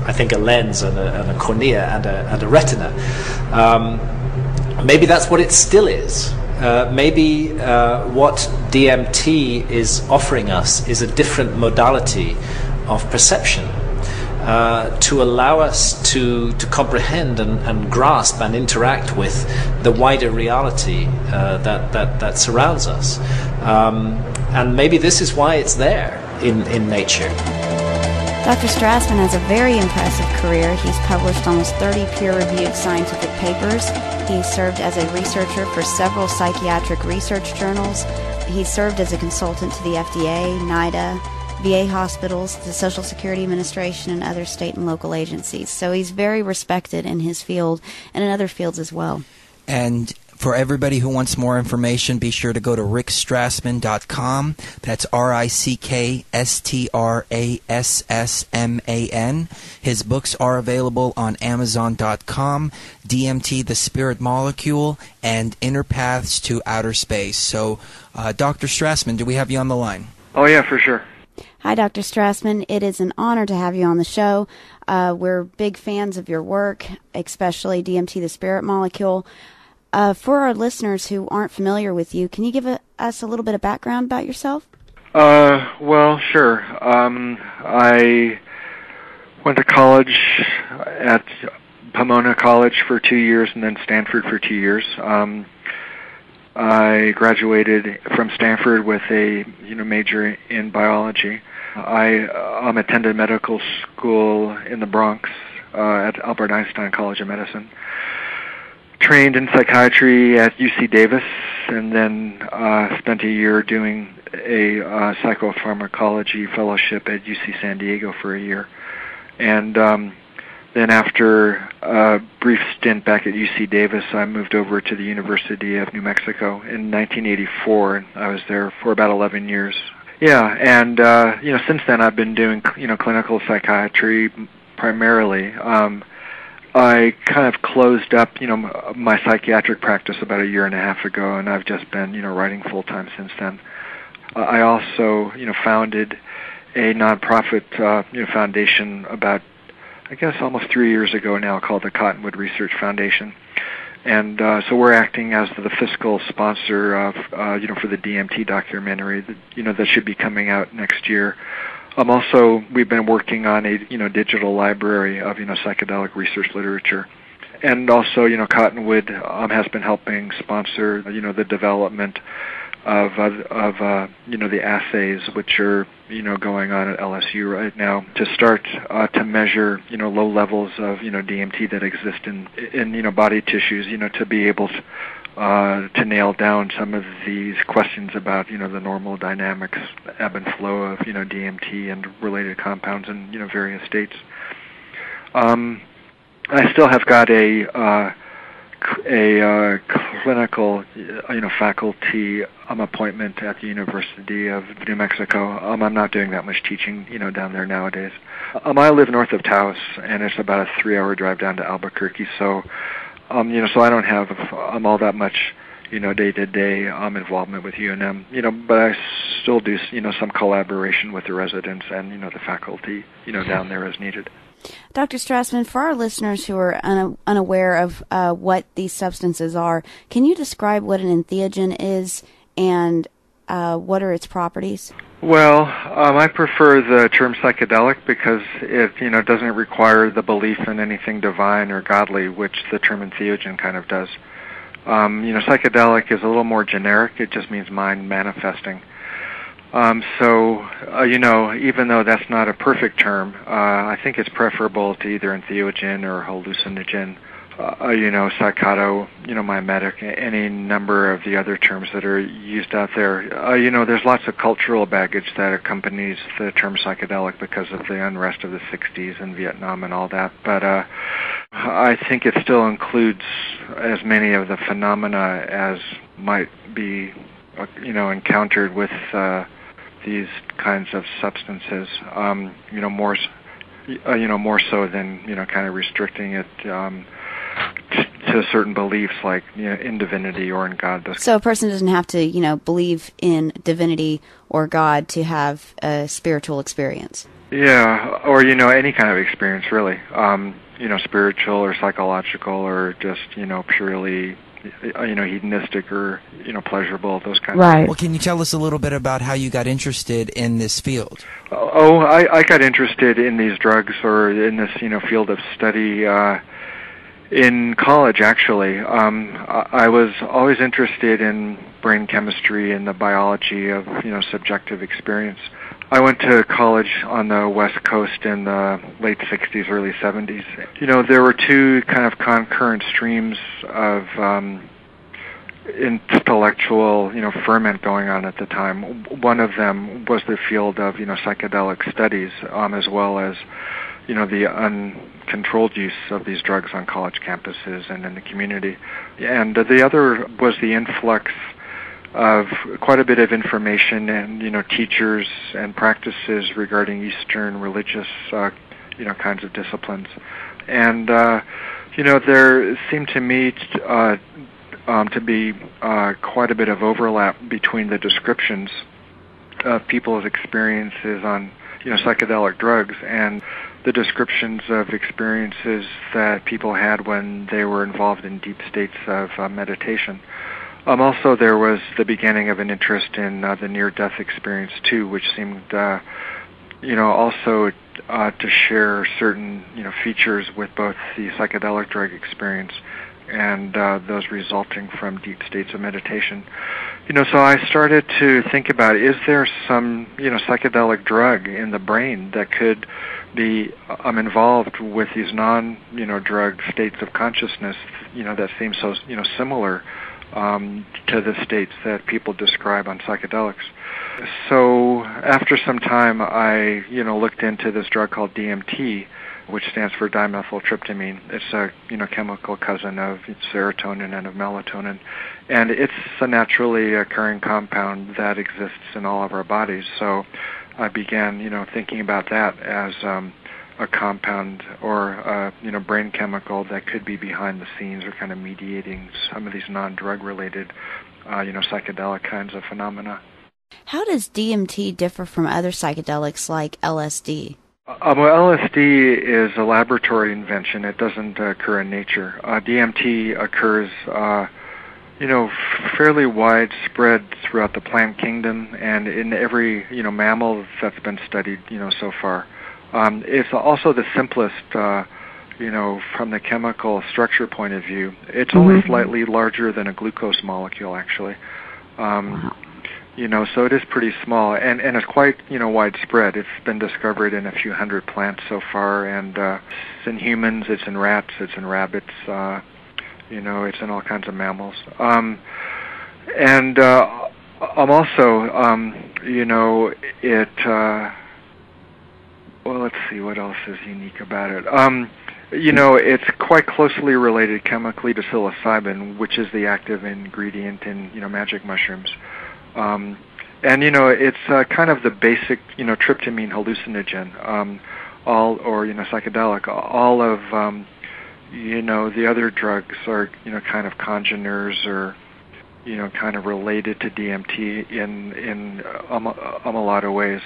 I think, a lens and a cornea and a retina. Maybe that's what it still is. Maybe what DMT is offering us is a different modality of perception to allow us to comprehend and grasp and interact with the wider reality that surrounds us. And maybe this is why it's there in nature. Dr. Strassman has a very impressive career. He's published almost 30 peer-reviewed scientific papers. He served as a researcher for several psychiatric research journals. He served as a consultant to the FDA, NIDA, VA hospitals, the Social Security Administration, and other state and local agencies. So he's very respected in his field and in other fields as well. And for everybody who wants more information, be sure to go to rickstrassman.com. That's RICKSTRASSMAN. His books are available on Amazon.com, DMT, The Spirit Molecule, and Inner Paths to Outer Space. So, Dr. Strassman, do we have you on the line? Oh, yeah, for sure. Hi, Dr. Strassman. It is an honor to have you on the show. We're big fans of your work, especially DMT, The Spirit Molecule. For our listeners who aren't familiar with you, can you give us a little bit of background about yourself? Well, sure. I went to college at Pomona College for 2 years and then Stanford for 2 years. I graduated from Stanford with a major in biology. I attended medical school in the Bronx at Albert Einstein College of Medicine. Trained in psychiatry at UC Davis, and then spent a year doing a psychopharmacology fellowship at UC San Diego for a year. And then after a brief stint back at UC Davis, I moved over to the University of New Mexico in 1984, and I was there for about 11 years. Yeah, and since then I've been doing clinical psychiatry primarily. I kind of closed up, my psychiatric practice about a year and a half ago, and I've just been, writing full time since then. I also, founded a nonprofit, foundation about, I guess, almost 3 years ago now, called the Cottonwood Research Foundation, and so we're acting as the fiscal sponsor of, for the DMT documentary that, that should be coming out next year. Also, we've been working on a digital library of psychedelic research literature, and also Cottonwood has been helping sponsor the development of the assays which are going on at LSU right now to start to measure low levels of DMT that exist in body tissues to be able to nail down some of these questions about the normal dynamics, ebb and flow of DMT and related compounds in various states. I still have got a clinical faculty appointment at the University of New Mexico. I'm not doing that much teaching down there nowadays. I live north of Taos, and it's about a 3-hour drive down to Albuquerque. So so I don't have all that much, day-to-day involvement with UNM, but I still do, some collaboration with the residents and, the faculty, down there as needed. Dr. Strassman, for our listeners who are unaware of what these substances are, can you describe what an entheogen is and what are its properties? Well, I prefer the term psychedelic because it, doesn't require the belief in anything divine or godly, which the term entheogen kind of does. Psychedelic is a little more generic. It just means mind manifesting. Even though that's not a perfect term, I think it's preferable to either entheogen or hallucinogen, psychotomimetic, any number of the other terms that are used out there. There's lots of cultural baggage that accompanies the term psychedelic because of the unrest of the 60s and Vietnam and all that. But I think it still includes as many of the phenomena as might be, encountered with these kinds of substances. More so than kind of restricting it to certain beliefs like in divinity or in God. So a person doesn't have to believe in divinity or God to have a spiritual experience. Yeah, or any kind of experience really. Spiritual or psychological or just purely hedonistic or pleasurable, those kinds of Right. things. Well, can you tell us a little bit about how you got interested in this field? I got interested in these drugs or in this field of study in college, actually. I was always interested in brain chemistry and the biology of subjective experience. I went to college on the West Coast in the late 60s, early 70s. There were two kind of concurrent streams of intellectual, ferment going on at the time. One of them was the field of, psychedelic studies, as well as, the uncontrolled use of these drugs on college campuses and in the community. And the other was the influx of quite a bit of information and teachers and practices regarding Eastern religious kinds of disciplines, and there seemed to me to be quite a bit of overlap between the descriptions of people's experiences on psychedelic drugs and the descriptions of experiences that people had when they were involved in deep states of meditation. Also, there was the beginning of an interest in the near-death experience, too, which seemed, also to share certain, features with both the psychedelic drug experience and those resulting from deep states of meditation. So I started to think about, is there some, psychedelic drug in the brain that could be involved with these drug states of consciousness, that seem so, similar to the states that people describe on psychedelics. So after some time, I, looked into this drug called DMT, which stands for dimethyltryptamine. It's a, chemical cousin of serotonin and of melatonin. And it's a naturally occurring compound that exists in all of our bodies. So I began, thinking about that as a compound or a brain chemical that could be behind the scenes or kind of mediating some of these non-drug related psychedelic kinds of phenomena. How does DMT differ from other psychedelics like LSD? Well, LSD is a laboratory invention. It doesn't occur in nature. DMT occurs fairly widespread throughout the plant kingdom and in every mammal that's been studied so far. It's also the simplest, from the chemical structure point of view. It's only slightly larger than a glucose molecule, actually. So it is pretty small, and it's quite, widespread. It's been discovered in a few hundred plants so far, and it's in humans, it's in rats, it's in rabbits, it's in all kinds of mammals. Well, let's see, what else is unique about it? It's quite closely related chemically to psilocybin, which is the active ingredient in, magic mushrooms. It's kind of the basic, tryptamine hallucinogen, psychedelic. All of, the other drugs are, kind of congeners or, kind of related to DMT in a lot of ways.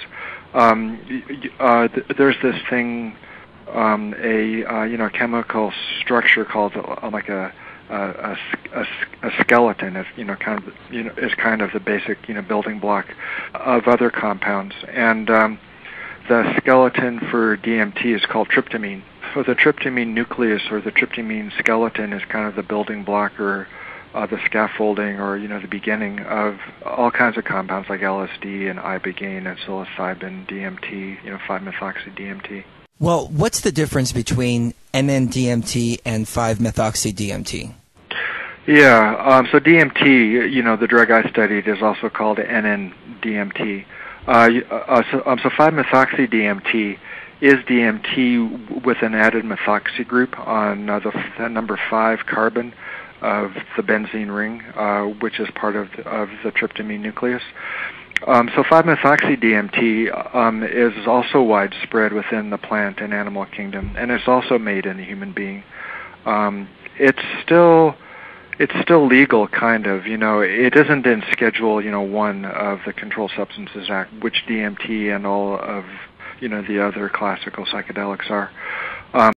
There's this thing, a chemical structure called like a skeleton is is kind of the basic building block of other compounds, and the skeleton for DMT is called tryptamine. So the tryptamine nucleus or the tryptamine skeleton is kind of the building block or the scaffolding or the beginning of all kinds of compounds like LSD and ibogaine and psilocybin, DMT, 5-methoxy-DMT. Well, what's the difference between NN-DMT and 5-methoxy-DMT? Yeah, so DMT, the drug I studied, is also called NN-DMT. So 5-methoxy-DMT is DMT with an added methoxy group on the number 5 carbon of the benzene ring, which is part of the tryptamine nucleus. So 5-methoxy-DMT is also widespread within the plant and animal kingdom, and it's also made in the human being. It's still legal, kind of. It isn't in Schedule 1 of the Controlled Substances Act, which DMT and all of the other classical psychedelics are.